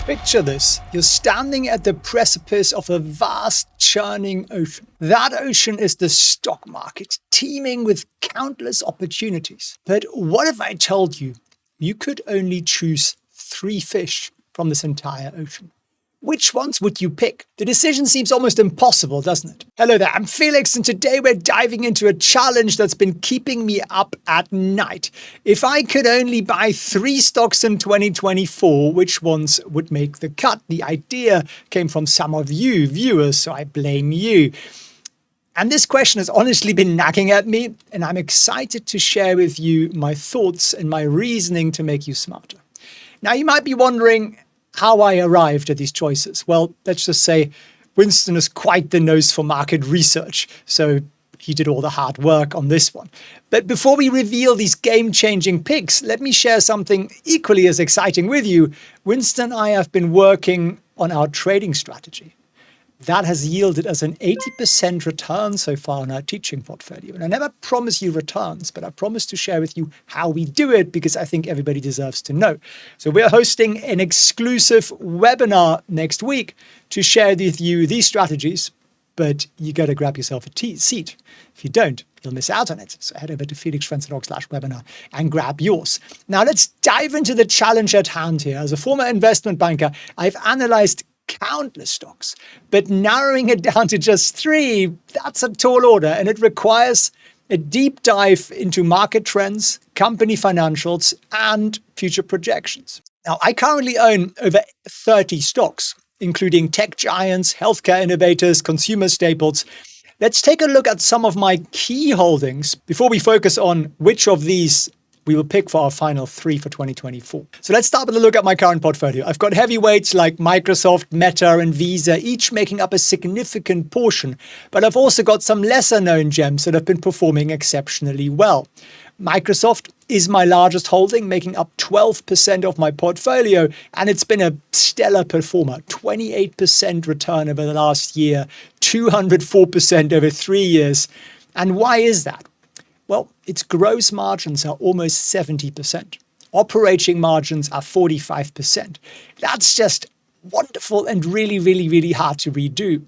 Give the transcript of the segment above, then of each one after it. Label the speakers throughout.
Speaker 1: Picture this. You're standing at the precipice of a vast churning ocean. That ocean is the stock market, teeming with countless opportunities. But what if I told you you could only choose 3 fish from this entire ocean? Which ones would you pick? The decision seems almost impossible, doesn't it? Hello there, I'm Felix, and today we're diving into a challenge that's been keeping me up at night. If I could only buy 3 stocks in 2024, which ones would make the cut? The idea came from some of you viewers, so I blame you. And this question has honestly been nagging at me, and I'm excited to share with you my thoughts and my reasoning to make you smarter. Now, you might be wondering how I arrived at these choices. Well, let's just say Winston is quite the nose for market research, so he did all the hard work on this one. But before we reveal these game-changing picks, let me share something equally as exciting with you. Winston and I have been working on our trading strategy. That has yielded us an 80% return so far on our teaching portfolio. And I never promise you returns, but I promise to share with you how we do it because I think everybody deserves to know. So we're hosting an exclusive webinar next week to share with you these strategies, but you got to grab yourself a seat. If you don't, you'll miss out on it. So head over to felixprehn.com/webinar and grab yours. Now let's dive into the challenge at hand here. As a former investment banker, I've analyzed countless stocks, but narrowing it down to just 3, that's a tall order, and it requires a deep dive into market trends, company financials, and future projections. Now, I currently own over 30 stocks, including tech giants, healthcare innovators, consumer staples. Let's take a look at some of my key holdings before we focus on which of these we will pick for our final 3 for 2024. So let's start with a look at my current portfolio. I've got heavyweights like Microsoft, Meta, and Visa, each making up a significant portion. But I've also got some lesser known gems that have been performing exceptionally well. Microsoft is my largest holding, making up 12% of my portfolio, and it's been a stellar performer. 28% return over the last year, 204% over 3 years. And why is that? Well, its gross margins are almost 70%. Operating margins are 45%. That's just wonderful and really hard to redo.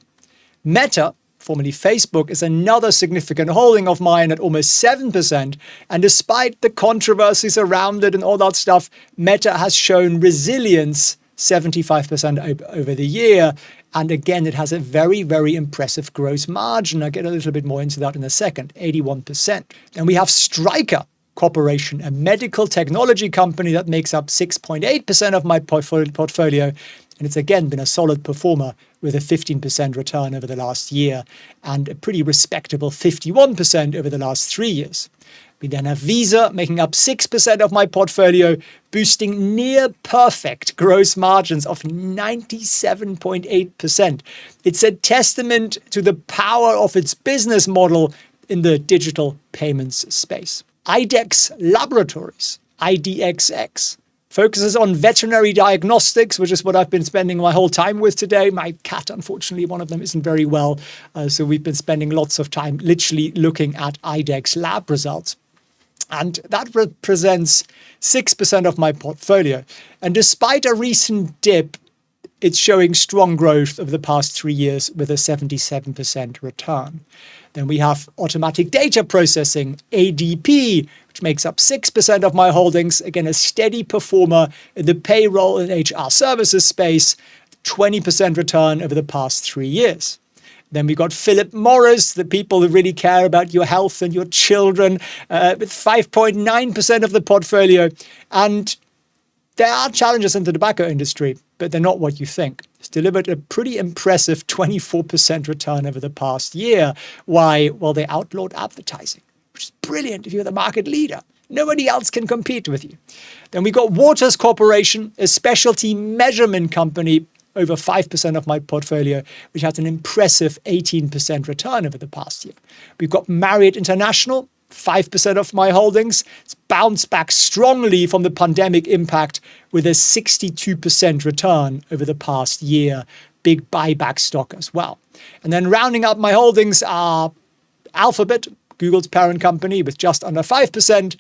Speaker 1: Meta, formerly Facebook, is another significant holding of mine at almost 7%. And despite the controversies around it and all that stuff, Meta has shown resilience 75% over the year. And again, it has a very impressive gross margin. I'll get a little bit more into that in a second, 81%. Then we have Stryker Corporation, a medical technology company that makes up 6.8% of my portfolio. And it's again been a solid performer with a 15% return over the last year and a pretty respectable 51% over the last 3 years. We then have Visa making up 6% of my portfolio, boosting near perfect gross margins of 97.8%. It's a testament to the power of its business model in the digital payments space. IDEX Laboratories, IDXX, focuses on veterinary diagnostics, which is what I've been spending my whole time with today. My cat, unfortunately, one of them isn't very well. So we've been spending lots of time literally looking at IDEX lab results. And that represents 6% of my portfolio. And despite a recent dip, it's showing strong growth over the past 3 years with a 77% return. Then we have automatic data processing, ADP, which makes up 6% of my holdings. Again, a steady performer in the payroll and HR services space, 20% return over the past 3 years. Then we got Philip Morris, the people who really care about your health and your children, with 5.9% of the portfolio. And there are challenges in the tobacco industry, but they're not what you think. It's delivered a pretty impressive 24% return over the past year. Why? Well, they outlawed advertising, which is brilliant if you're the market leader. Nobody else can compete with you. Then we got Waters Corporation, a specialty measurement company, over 5% of my portfolio, which has an impressive 18% return over the past year. We've got Marriott International, 5% of my holdings. It's bounced back strongly from the pandemic impact with a 62% return over the past year. Big buyback stock as well. And then rounding up my holdings are Alphabet, Google's parent company, with just under 5%.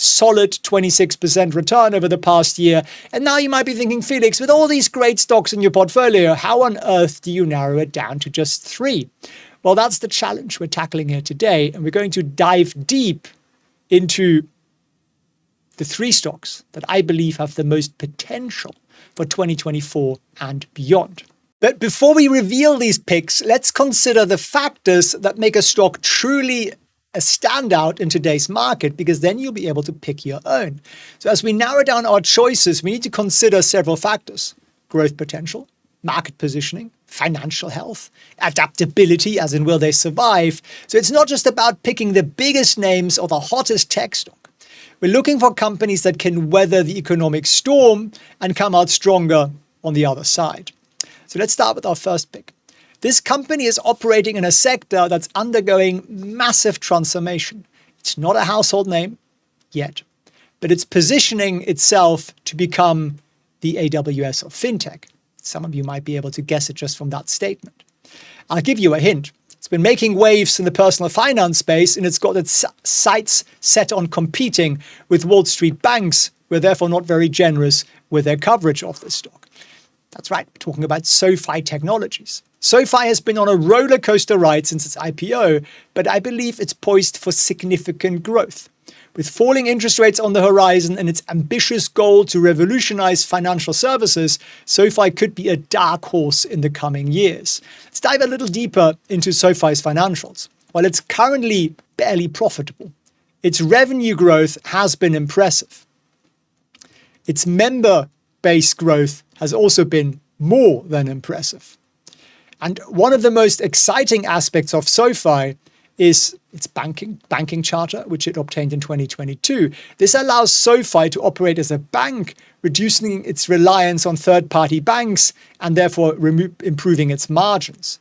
Speaker 1: solid 26% return over the past year. And now you might be thinking, Felix, with all these great stocks in your portfolio, how on earth do you narrow it down to just 3? Well, that's the challenge we're tackling here today. And we're going to dive deep into the 3 stocks that I believe have the most potential for 2024 and beyond. But before we reveal these picks, let's consider the factors that make a stock truly a standout in today's market, because then you'll be able to pick your own. So as we narrow down our choices, we need to consider several factors: growth potential, market positioning, financial health, adaptability, as in will they survive. So it's not just about picking the biggest names or the hottest tech stock. We're looking for companies that can weather the economic storm and come out stronger on the other side. So let's start with our first pick. This company is operating in a sector that's undergoing massive transformation. It's not a household name yet, but it's positioning itself to become the AWS of fintech. Some of you might be able to guess it just from that statement. I'll give you a hint. It's been making waves in the personal finance space, and it's got its sights set on competing with Wall Street banks, who are therefore not very generous with their coverage of this stock. That's right, we're talking about SoFi Technologies. SoFi has been on a roller coaster ride since its IPO, but I believe it's poised for significant growth. With falling interest rates on the horizon and its ambitious goal to revolutionize financial services, SoFi could be a dark horse in the coming years. Let's dive a little deeper into SoFi's financials. While it's currently barely profitable, its revenue growth has been impressive. Its member base growth has also been more than impressive. And one of the most exciting aspects of SoFi is its banking charter, which it obtained in 2022. This allows SoFi to operate as a bank, reducing its reliance on third-party banks and therefore improving its margins.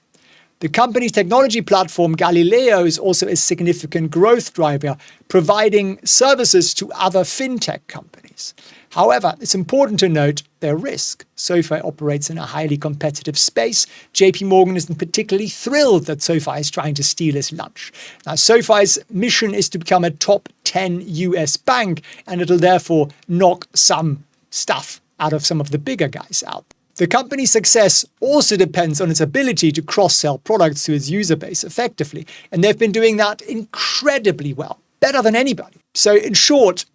Speaker 1: The company's technology platform, Galileo, is also a significant growth driver, providing services to other fintech companies. However, it's important to note their risk. SoFi operates in a highly competitive space. JP Morgan isn't particularly thrilled that SoFi is trying to steal his lunch. Now, SoFi's mission is to become a top 10 US bank, and it'll therefore knock some stuff out of some of the bigger guys out. The company's success also depends on its ability to cross-sell products to its user base effectively, and they've been doing that incredibly well, better than anybody. So in short,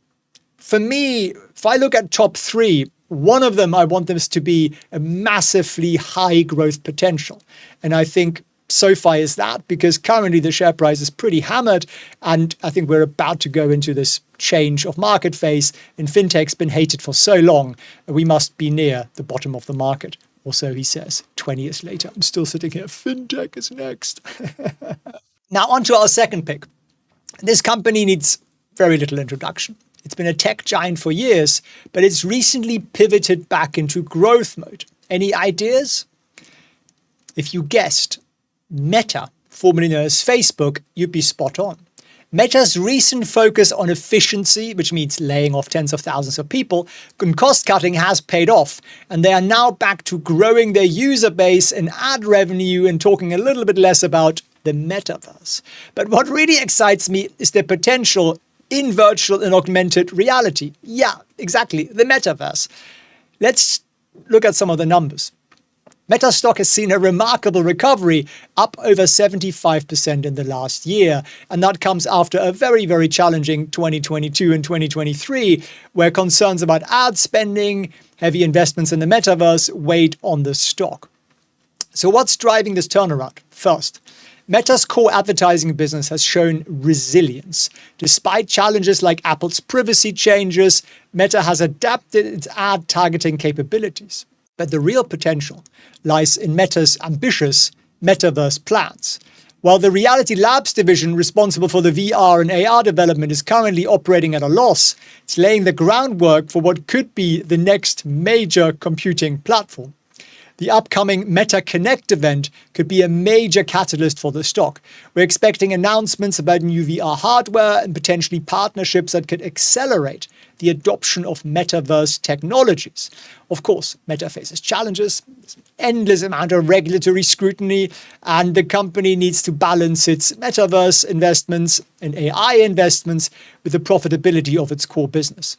Speaker 1: for me, if I look at top 3, one of them, I want them to be a massively high growth potential. And I think SoFi is that, because currently the share price is pretty hammered. And I think we're about to go into this change of market phase. And fintech's been hated for so long, we must be near the bottom of the market. Or so he says. 20 years later, I'm still sitting here. Fintech is next. Now on to our second pick. This company needs very little introduction. It's been a tech giant for years, but it's recently pivoted back into growth mode. Any ideas? If you guessed Meta, formerly known as Facebook, you'd be spot on. Meta's recent focus on efficiency, which means laying off tens of thousands of people, and cost cutting has paid off. And they are now back to growing their user base and ad revenue and talking a little bit less about the metaverse. But what really excites me is the potential in virtual and augmented reality. Yeah, exactly, the metaverse. Let's look at some of the numbers. Meta stock has seen a remarkable recovery, up over 75% in the last year. And that comes after a very, very challenging 2022 and 2023, where concerns about ad spending, heavy investments in the metaverse weighed on the stock. So what's driving this turnaround? First, Meta's core advertising business has shown resilience. Despite challenges like Apple's privacy changes, Meta has adapted its ad targeting capabilities. But the real potential lies in Meta's ambitious metaverse plans. While the Reality Labs division responsible for the VR and AR development is currently operating at a loss, it's laying the groundwork for what could be the next major computing platform. The upcoming Meta Connect event could be a major catalyst for the stock. We're expecting announcements about new VR hardware and potentially partnerships that could accelerate the adoption of metaverse technologies. Of course, Meta faces challenges, there's an endless amount of regulatory scrutiny, and the company needs to balance its metaverse investments and AI investments with the profitability of its core business.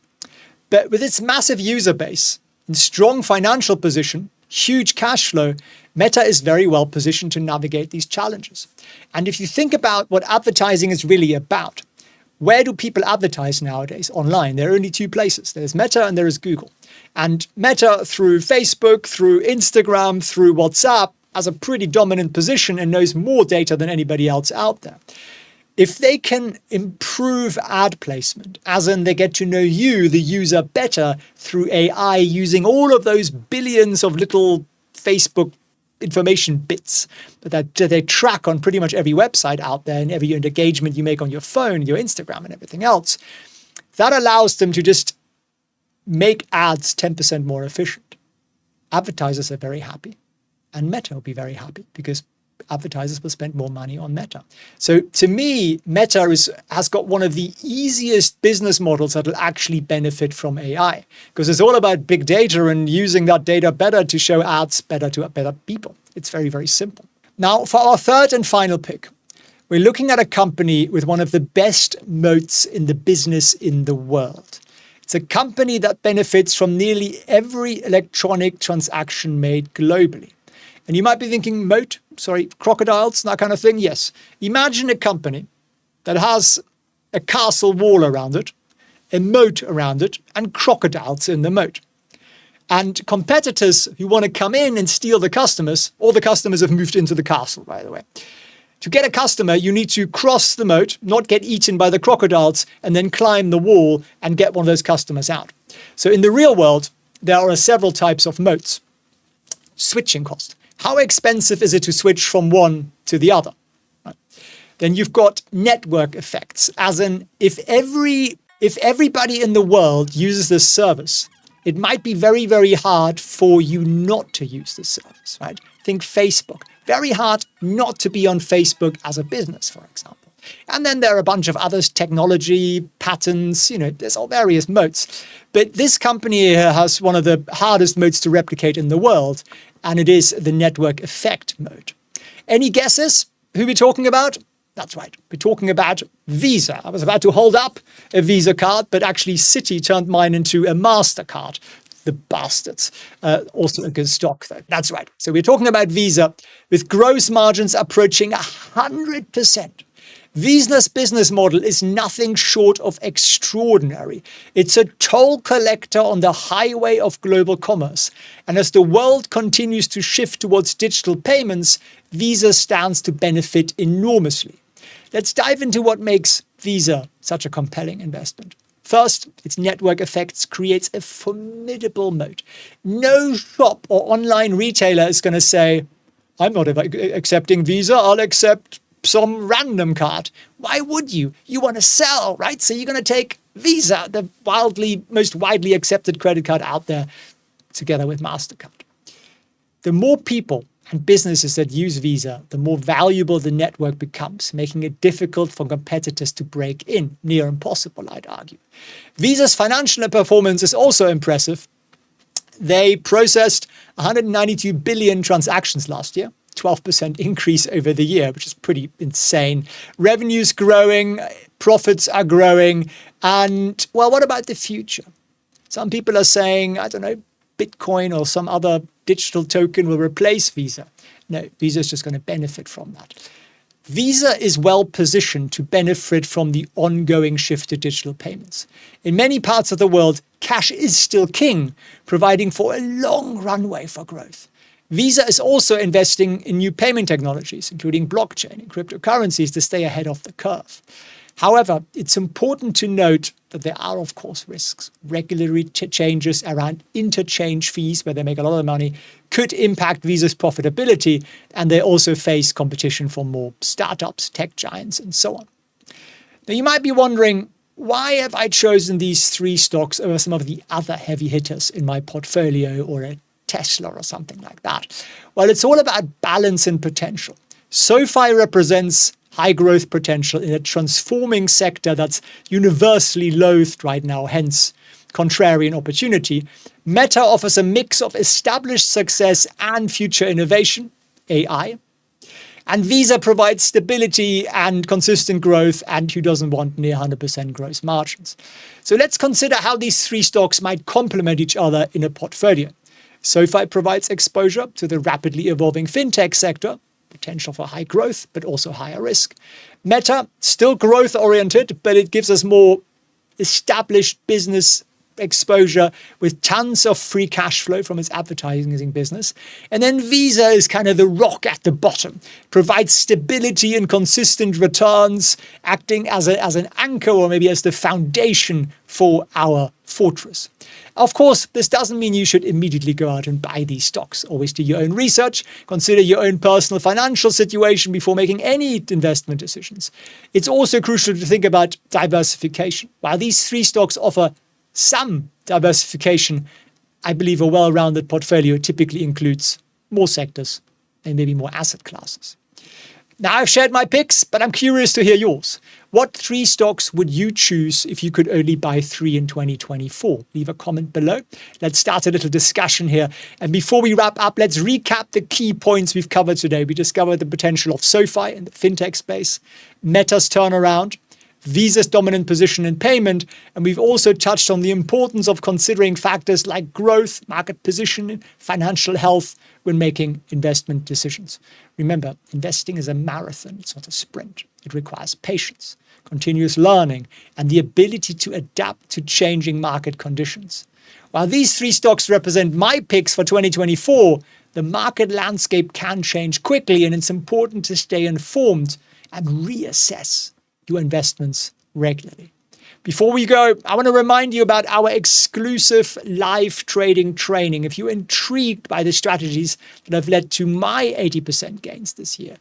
Speaker 1: But with its massive user base and strong financial position, huge cash flow, Meta is very well positioned to navigate these challenges. And if you think about what advertising is really about, where do people advertise nowadays online? There are only two places. There's Meta and there is Google. And Meta, through Facebook, through Instagram, through WhatsApp, has a pretty dominant position and knows more data than anybody else out there. If they can improve ad placement, as in they get to know you, the user, better through AI, using all of those billions of little Facebook information bits that they track on pretty much every website out there and every engagement you make on your phone, your Instagram and everything else, that allows them to just make ads 10% more efficient. Advertisers are very happy, and Meta will be very happy because advertisers will spend more money on Meta. So to me, Meta has got one of the easiest business models that will actually benefit from AI, because it's all about big data and using that data better to show ads better to better people. It's very, very simple. Now, for our third and final pick, we're looking at a company with one of the best moats in the business in the world. It's a company that benefits from nearly every electronic transaction made globally. And you might be thinking, crocodiles, that kind of thing. Yes. Imagine a company that has a castle wall around it, a moat around it, and crocodiles in the moat. And competitors who want to come in and steal the customers, all the customers have moved into the castle, by the way. To get a customer, you need to cross the moat, not get eaten by the crocodiles, and then climb the wall and get one of those customers out. So in the real world, there are several types of moats. Switching cost. How expensive is it to switch from one to the other? Right. Then you've got network effects, as in if everybody in the world uses this service, it might be very, very hard for you not to use this service, right? Think Facebook. Very hard not to be on Facebook as a business, for example. And then there are a bunch of others, technology, patents, there's all various moats. But this company has one of the hardest moats to replicate in the world, and it is the network effect moat. Any guesses who we're talking about? That's right, we're talking about Visa. I was about to hold up a Visa card, but actually Citi turned mine into a MasterCard. The bastards. Also a good stock, though. That's right. So we're talking about Visa with gross margins approaching 100%. Visa's business model is nothing short of extraordinary. It's a toll collector on the highway of global commerce. And as the world continues to shift towards digital payments, Visa stands to benefit enormously. Let's dive into what makes Visa such a compelling investment. First, its network effects creates a formidable moat. No shop or online retailer is going to say, I'm not accepting Visa, I'll accept some random card. Why would you? You want to sell, right? So you're going to take Visa, the most widely accepted credit card out there, together with MasterCard. The more people and businesses that use Visa, the more valuable the network becomes, making it difficult for competitors to break in. Near impossible, I'd argue. Visa's financial performance is also impressive. They processed 192 billion transactions last year, 12% increase over the year, which is pretty insane. Revenues growing, profits are growing. And, well, what about the future? Some people are saying, I don't know, Bitcoin or some other digital token will replace Visa. No, Visa is just going to benefit from that. Visa is well positioned to benefit from the ongoing shift to digital payments. In many parts of the world, cash is still king, providing for a long runway for growth. Visa is also investing in new payment technologies, including blockchain and cryptocurrencies, to stay ahead of the curve. However, it's important to note that there are, of course, risks. Regulatory changes around interchange fees, where they make a lot of money, could impact Visa's profitability, and they also face competition from more startups, tech giants, and so on. Now, you might be wondering, why have I chosen these three stocks over some of the other heavy hitters in my portfolio, or a Tesla or something like that? Well, it's all about balance and potential. SoFi represents high growth potential in a transforming sector that's universally loathed right now, hence contrarian opportunity. Meta offers a mix of established success and future innovation, AI. And Visa provides stability and consistent growth, and who doesn't want near 100% gross margins? So let's consider how these three stocks might complement each other in a portfolio. SoFi provides exposure to the rapidly evolving fintech sector, potential for high growth, but also higher risk. Meta, still growth-oriented, but it gives us more established business exposure with tons of free cash flow from its advertising business. And then Visa is kind of the rock at the bottom, provides stability and consistent returns, acting as an anchor or maybe as the foundation for our fortress. Of course, this doesn't mean you should immediately go out and buy these stocks. Always do your own research, consider your own personal financial situation before making any investment decisions. It's also crucial to think about diversification. While these three stocks offer some diversification, I believe a well-rounded portfolio typically includes more sectors and maybe more asset classes. Now, I've shared my picks, but I'm curious to hear yours. What three stocks would you choose if you could only buy 3 in 2024? Leave a comment below. Let's start a little discussion here. And before we wrap up, let's recap the key points we've covered today. We discovered the potential of SoFi in the fintech space, Meta's turnaround, Visa's dominant position in payment, and we've also touched on the importance of considering factors like growth, market position, financial health when making investment decisions. Remember, investing is a marathon, it's not a sprint. It requires patience, continuous learning, and the ability to adapt to changing market conditions. While these three stocks represent my picks for 2024, the market landscape can change quickly, and it's important to stay informed and reassess your investments regularly. Before we go, I want to remind you about our exclusive live trading training. If you're intrigued by the strategies that have led to my 80% gains this year,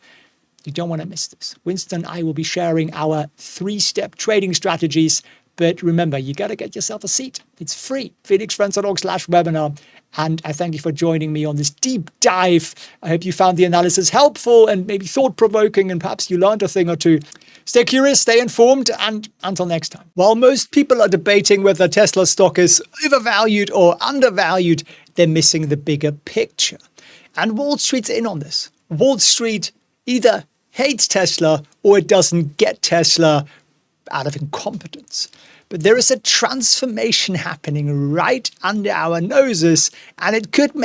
Speaker 1: you don't want to miss this. Winston and I will be sharing our 3-step trading strategies. But remember, you got to get yourself a seat. It's free. felixprehn.org/webinar. And I thank you for joining me on this deep dive. I hope you found the analysis helpful and maybe thought-provoking, and perhaps you learned a thing or two. Stay curious, stay informed, and until next time. While most people are debating whether Tesla stock is overvalued or undervalued, they're missing the bigger picture. And Wall Street's in on this. Wall Street either hates Tesla or it doesn't get Tesla out of incompetence. But there is a transformation happening right under our noses, and it could make